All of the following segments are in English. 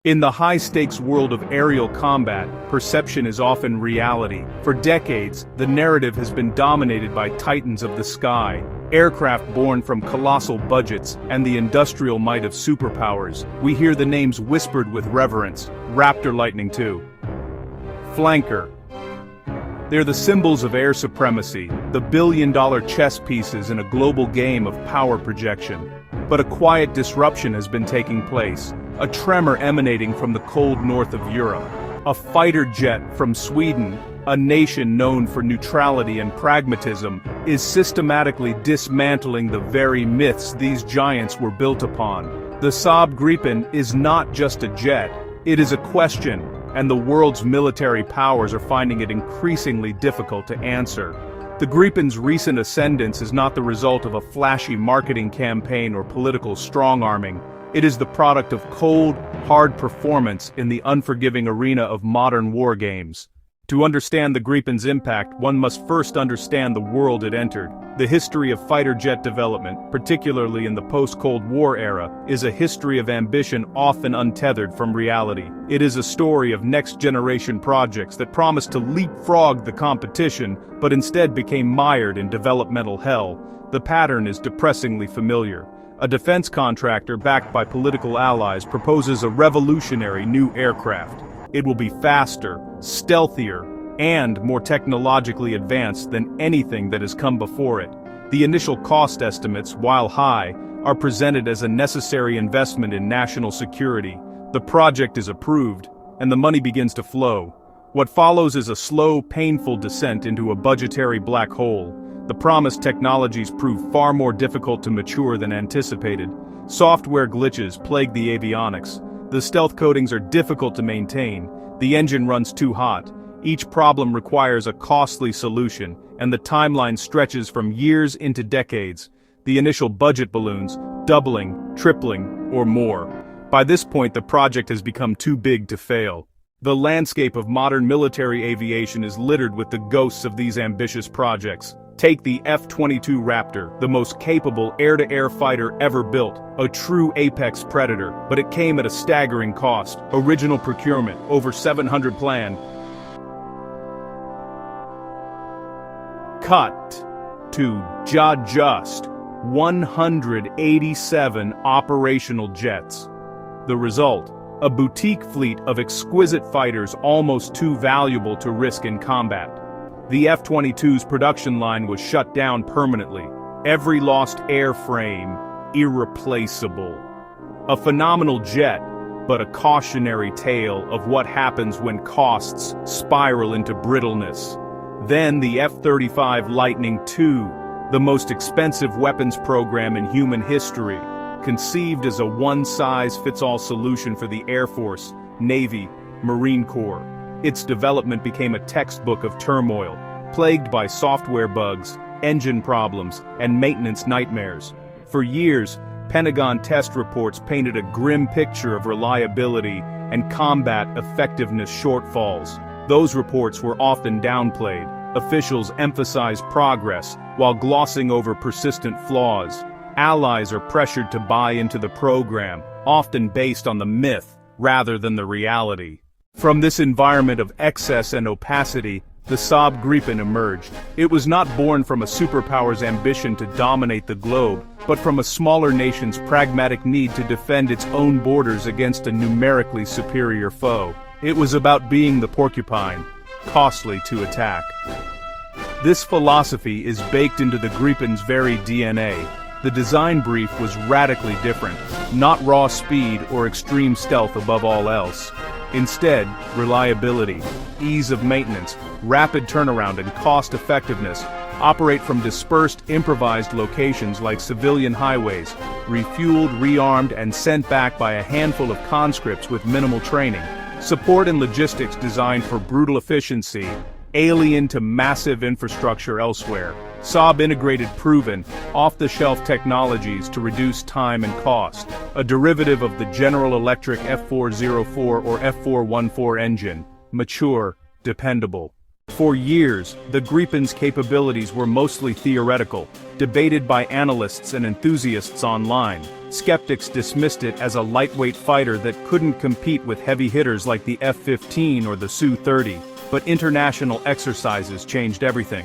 In the high-stakes world of aerial combat, perception is often reality. For decades, the narrative has been dominated by titans of the sky, aircraft born from colossal budgets and the industrial might of superpowers. We hear the names whispered with reverence: Raptor Lightning II, Flanker. They're the symbols of air supremacy, the billion-dollar chess pieces in a global game of power projection. But a quiet disruption has been taking place, a tremor emanating from the cold north of Europe. A fighter jet from Sweden, a nation known for neutrality and pragmatism, is systematically dismantling the very myths these giants were built upon. The Saab Gripen is not just a jet, it is a question, and the world's military powers are finding it increasingly difficult to answer. The Gripen's recent ascendance is not the result of a flashy marketing campaign or political strong-arming. It is the product of cold, hard performance in the unforgiving arena of modern war games. To understand the Gripen's impact, one must first understand the world it entered. The history of fighter jet development, particularly in the post-Cold War era, is a history of ambition often untethered from reality. It is a story of next-generation projects that promised to leapfrog the competition, but instead became mired in developmental hell. The pattern is depressingly familiar. A defense contractor backed by political allies proposes a revolutionary new aircraft. It will be faster, stealthier, and more technologically advanced than anything that has come before it. The initial cost estimates, while high, are presented as a necessary investment in national security. The project is approved, and the money begins to flow. What follows is a slow, painful descent into a budgetary black hole. The promised technologies prove far more difficult to mature than anticipated. Software glitches plague the avionics. The stealth coatings are difficult to maintain. The engine runs too hot. Each problem requires a costly solution, and the timeline stretches from years into decades. The initial budget balloons, doubling, tripling, or more. By this point, the project has become too big to fail. The landscape of modern military aviation is littered with the ghosts of these ambitious projects. Take the F-22 Raptor, the most capable air-to-air fighter ever built, a true apex predator, but it came at a staggering cost. Original procurement, over 700 planned. Cut to just 187 operational jets. The result, a boutique fleet of exquisite fighters almost too valuable to risk in combat. The F-22's production line was shut down permanently. Every lost airframe, irreplaceable. A phenomenal jet, but a cautionary tale of what happens when costs spiral into brittleness. Then the F-35 Lightning II, the most expensive weapons program in human history, conceived as a one-size-fits-all solution for the Air Force, Navy, Marine Corps. Its development became a textbook of turmoil, plagued by software bugs, engine problems, and maintenance nightmares. For years, Pentagon test reports painted a grim picture of reliability and combat effectiveness shortfalls. Those reports were often downplayed. Officials emphasized progress while glossing over persistent flaws. Allies are pressured to buy into the program, often based on the myth rather than the reality. From this environment of excess and opacity, the Saab Gripen emerged. It was not born from a superpower's ambition to dominate the globe, but from a smaller nation's pragmatic need to defend its own borders against a numerically superior foe. It was about being the porcupine, costly to attack. This philosophy is baked into the Gripen's very DNA. The design brief was radically different, not raw speed or extreme stealth above all else. Instead, reliability, ease of maintenance, rapid turnaround and cost-effectiveness operate from dispersed, improvised locations like civilian highways, refueled, rearmed, and sent back by a handful of conscripts with minimal training. Support and logistics designed for brutal efficiency, alien to massive infrastructure elsewhere. Saab integrated proven, off-the-shelf technologies to reduce time and cost, a derivative of the General Electric F404 or F414 engine, mature, dependable. For years, the Gripen's capabilities were mostly theoretical, debated by analysts and enthusiasts online. Skeptics dismissed it as a lightweight fighter that couldn't compete with heavy hitters like the F-15 or the Su-30, but international exercises changed everything.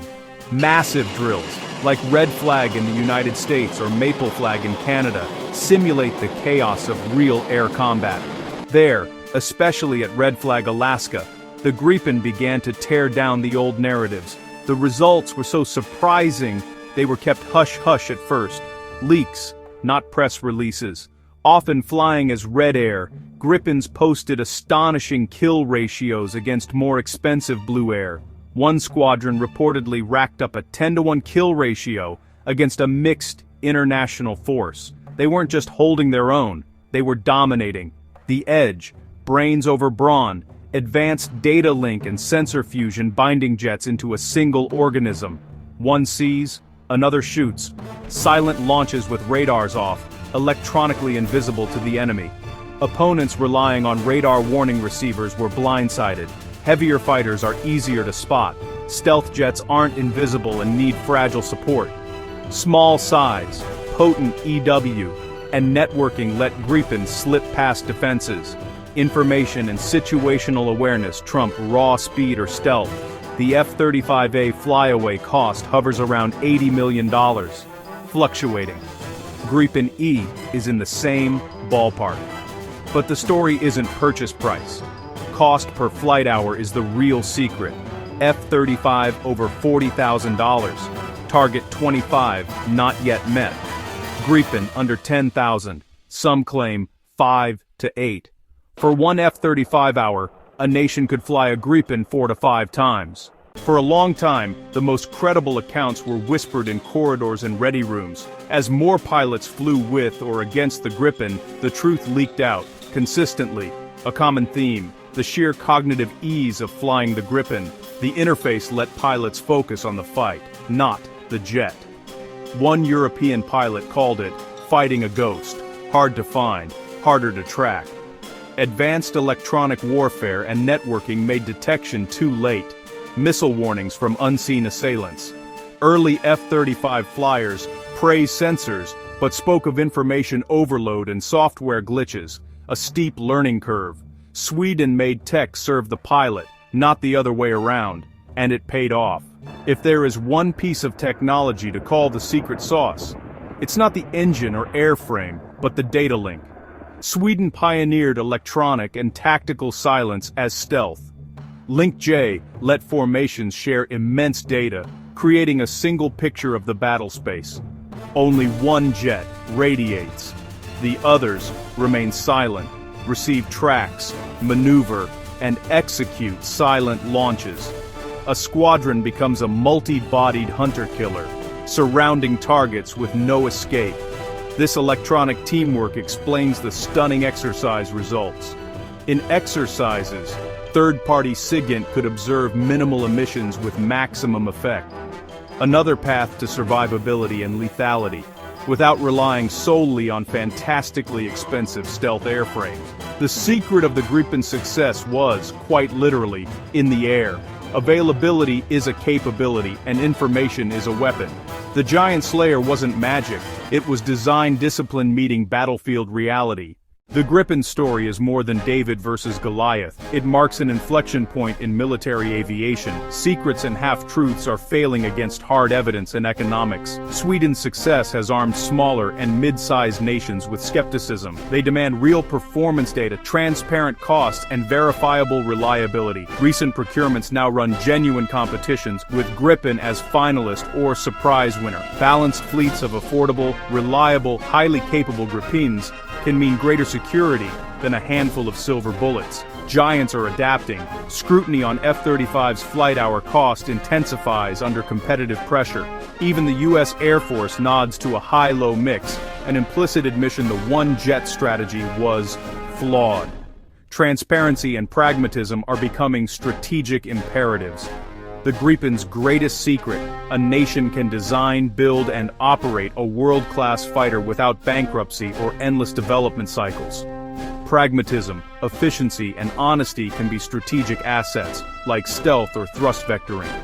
Massive drills, like Red Flag in the United States or Maple Flag in Canada, simulate the chaos of real air combat. There, especially at Red Flag, Alaska, the Gripen began to tear down the old narratives. The results were so surprising, they were kept hush-hush at first. Leaks, not press releases. Often flying as Red Air, Gripens posted astonishing kill ratios against more expensive Blue Air. One squadron reportedly racked up a 10-to-1 kill ratio against a mixed international force. They weren't just holding their own, they were dominating. The edge, brains over brawn, advanced data link and sensor fusion binding jets into a single organism. One sees, another shoots. Silent launches with radars off, electronically invisible to the enemy. Opponents relying on radar warning receivers were blindsided. Heavier fighters are easier to spot. Stealth jets aren't invisible and need fragile support. Small size, potent EW, and networking let Gripen slip past defenses. Information and situational awareness trump raw speed or stealth. The F-35A flyaway cost hovers around $80 million, fluctuating. Gripen E is in the same ballpark. But the story isn't purchase price. Cost per flight hour is the real secret. F-35 over $40,000. Target 25, not yet met. Gripen under 10,000. Some claim 5 to 8. For one F-35 hour, a nation could fly a Gripen 4 to 5 times. For a long time, the most credible accounts were whispered in corridors and ready rooms. As more pilots flew with or against the Gripen, the truth leaked out, consistently. A common theme, the sheer cognitive ease of flying the Gripen. The interface let pilots focus on the fight, not the jet. One European pilot called it, fighting a ghost. Hard to find, harder to track. Advanced electronic warfare and networking made detection too late. Missile warnings from unseen assailants. Early F-35 flyers praised sensors, but spoke of information overload and software glitches, a steep learning curve. Sweden-made tech served the pilot, not the other way around, and it paid off. If there is one piece of technology to call the secret sauce, it's not the engine or airframe, but the data link. Sweden pioneered electronic and tactical silence as stealth. Link J let formations share immense data, creating a single picture of the battle space. Only one jet radiates. The others remain silent, receive tracks, maneuver, and execute silent launches. A squadron becomes a multi-bodied hunter-killer, surrounding targets with no escape. This electronic teamwork explains the stunning exercise results. In exercises, third-party SIGINT could observe minimal emissions with maximum effect. Another path to survivability and lethality, without relying solely on fantastically expensive stealth airframes. The secret of the Gripen's success was, quite literally, in the air. Availability is a capability, and information is a weapon. The Giant Slayer wasn't magic, it was design discipline meeting battlefield reality. The Gripen story is more than David versus Goliath. It marks an inflection point in military aviation. Secrets and half-truths are failing against hard evidence and economics. Sweden's success has armed smaller and mid-sized nations with skepticism. They demand real performance data, transparent costs, and verifiable reliability. Recent procurements now run genuine competitions, with Gripen as finalist or surprise winner. Balanced fleets of affordable, reliable, highly capable Gripens can mean greater security than a handful of silver bullets. Giants are adapting. Scrutiny on F-35's flight hour cost intensifies under competitive pressure. Even the U.S. Air Force nods to a high-low mix, an implicit admission the one-jet strategy was flawed. Transparency and pragmatism are becoming strategic imperatives. The Gripen's greatest secret, a nation can design, build, and operate a world-class fighter without bankruptcy or endless development cycles. Pragmatism, efficiency, and honesty can be strategic assets, like stealth or thrust vectoring.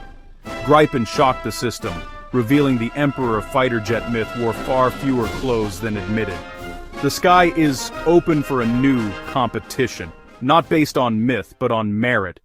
Gripen shocked the system, revealing the emperor of fighter jet myth wore far fewer clothes than admitted. The sky is open for a new competition, not based on myth but on merit.